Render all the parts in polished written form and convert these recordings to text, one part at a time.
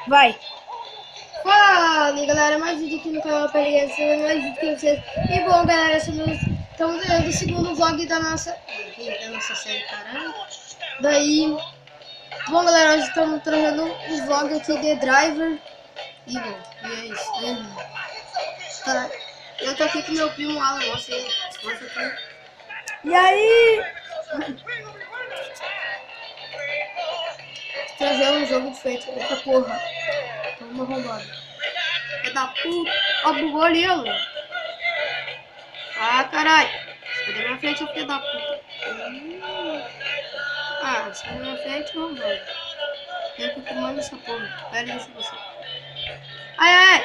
Vai. Fala, galera, mais vídeo aqui no canal Peguei, mais vídeo que vocês. E bom, galera, estamos ganhando o segundo vlog da nossa série, caralho. Daí, bom, galera, nós estamos trazendo um vlog aqui de Driver. E bom, e é isso. Tá, eu tô aqui com meu primo Alan, mostra aqui. E aí? Trazer um jogo feito dessa porra. Toma roubada. É da puta. Ó, bugou ali, ó. Ah, caralho. Sai da minha frente, filho da puta. Ah, sai da minha frente, roubada. Eu que comando essa porra. Pera aí, você. Ai, ai.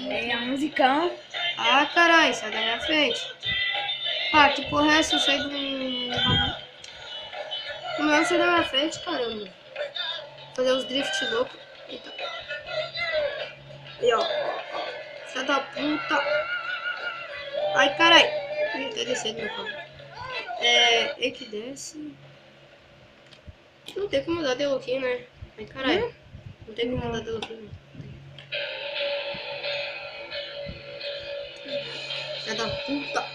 É a musicão. Ah, caralho, sai da minha frente. Ah, que porra é essa? Eu saí do... O meu sai da minha frente, caramba. Fazer os drift loucos. Eita. Aí, ó. Filha da puta. Ai, caralho. Ih, tá descendo meu carro. É que desce. Não tem como dar deloquinho, né? Ai, caralho. Não tem como dar deloquinho. Filha da puta.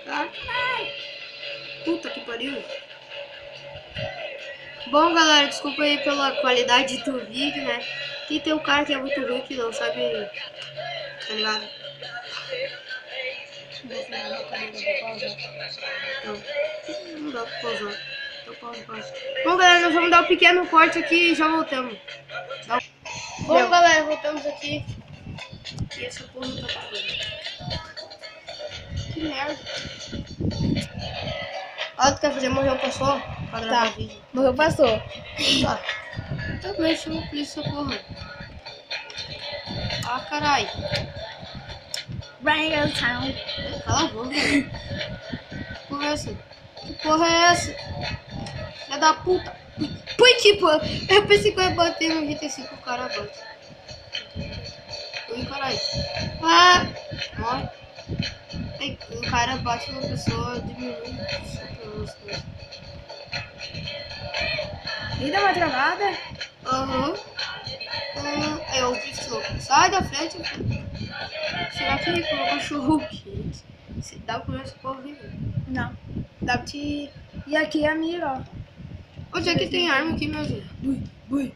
Ah, caralho. Puta que pariu. Bom, galera, desculpa aí pela qualidade do vídeo, né? Aqui tem um cara que é muito ruim, que não sabe, tá ligado? Não dá pra pausar. Então pausa. Bom, galera, nós vamos dar um pequeno corte aqui e já voltamos. Bom, galera, voltamos aqui. E essa porra não tá passando. Que merda. Ah, tu quer fazer morreu, passou? Pra gravar vídeo. Morreu, passou. Tá. Também chama a polícia, porra. Ah, caralho. Brian Town. Cala a boca. Que porra é essa? Que porra é essa? Filha da puta. Foi tipo, eu pensei que eu ia bater no GT5, o cara bate. Ui, caralho. Ah, morre. Aí, o cara bate na pessoa, diminui. E dá uma travada? Aham. É o drift louco. Sai da frente. Será que ele colocou cachorro quente? Se dá pra comer essa porra ali? Não. Dá pra te... E aqui é a mira, ó. Onde é que tem arma aqui, meu filho? Bui.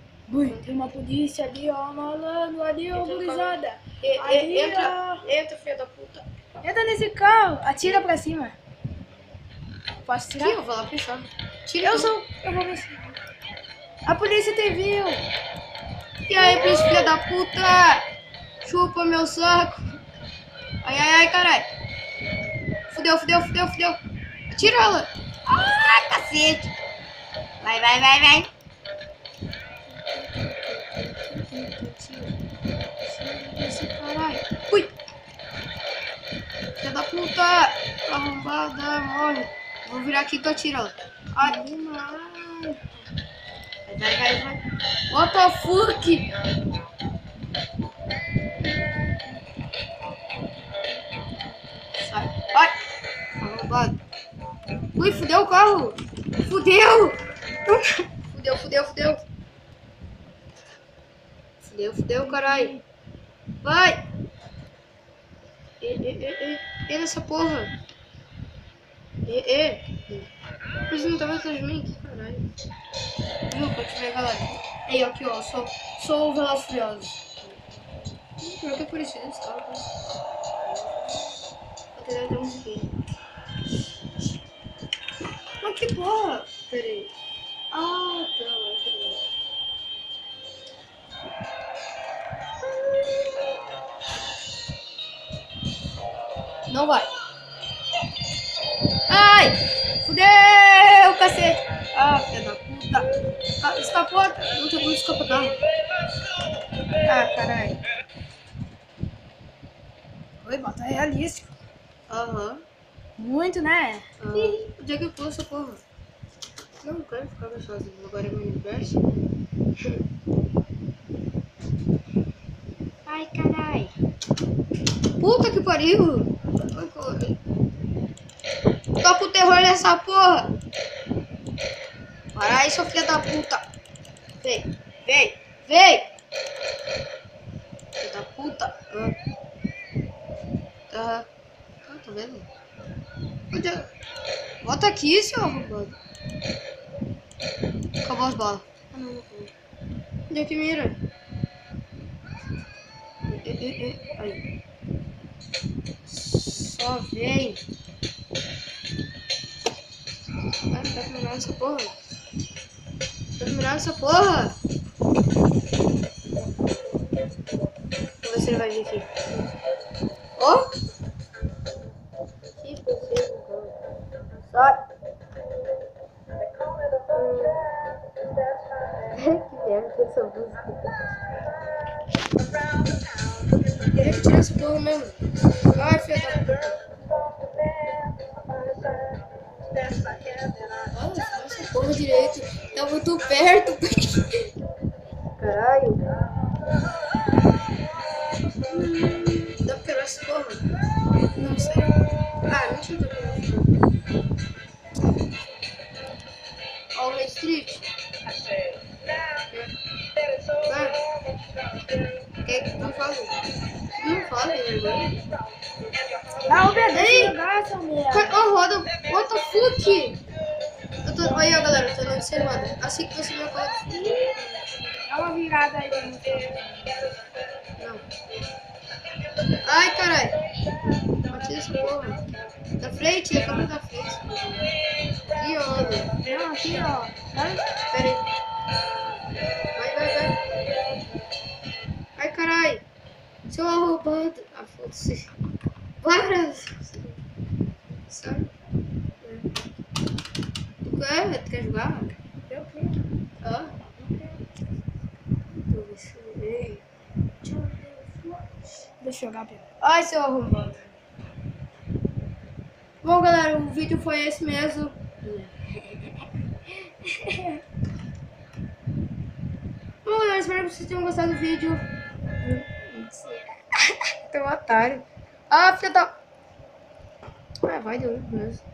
Tem uma polícia ali, ó, malandro. Ali, ó, gurizada. Entra, filha da puta. Entra nesse carro. Atira pra cima. Posso tirar? Aqui, eu vou lá pensar. Tira. Eu vou ver se... A polícia te viu. E aí, filha da puta? Chupa meu saco. Ai, caralho. Fudeu. Atira ela. Ai, cacete. Vai. Esse caralho. Ui. Filha da puta. Arrombada, morre. Vou virar aqui que eu atiro ela. Ai, demais. Vai. What the fuck? Sai. Ai. Arrombado. Ui, fudeu o carro. Fudeu, caralho. Vai. E nessa porra. Por isso não tava atrás de mim, que caralho. Viu, pra te ver, galera. Aí, aqui, ó, sou o Veloz Furioso. Pior que é por isso, esse carro. Vou ter até musiquinha. Mas que porra? Pera aí. Ah, tá. Não vai. Ai! Fudeu, cacete! Ah, filha da puta! Escapou? Não tem como escapar, não. Ah, caralho. Oi, bota realístico. Aham. Muito, né? Onde é que eu pôr essa porra? Não quero ficar sozinho. Agora é meu universo. Ai, caralho. Puta que pariu! Tô com terror nessa porra! Aí, seu filho da puta. Vem, vem, vem. Filho da puta. Tá vendo? Volta aqui, seu arrombado. Acabou as balas. Ah, não acabou. Onde é que mira? Aí. Só vem. Vai terminar essa porra. Vai terminar essa porra. Vou ver se ele vai vir aqui. Ó. Que possível, cara. Sai. Que merda essa música. Queria que tirasse essa porra mesmo. Ai, filha da puta. Olha, faz essa porra direito. Tá muito perto. Caralho. Dá pra quebrar essa porra? Não sei. Ah, não tinha que. Ó, o Street. Não fala. Não fala, né? Dá obediência, graça, merda. Ó, roda. What the fuck? Olha, galera, eu tô andando sem roda. Assim que você me acorda. Dá uma virada aí pra mim. Não. Ai, caralho. Bati essa porra. Da frente, a câmera da frente. Aqui, ó. Não, aqui, ó. Pera aí. Vai. Ai, caralho. Seu arrombado. Ah, foda-se. Para. Sai. Tu quer jogar? Eu quero. Ó. Deixa eu jogar, Pedro. Ai, seu arrombado. Bom, galera, o vídeo foi esse mesmo. Bom, galera, espero que vocês tenham gostado do vídeo. Tem um otário. Ah, filha da... Ah, vai de olho mesmo.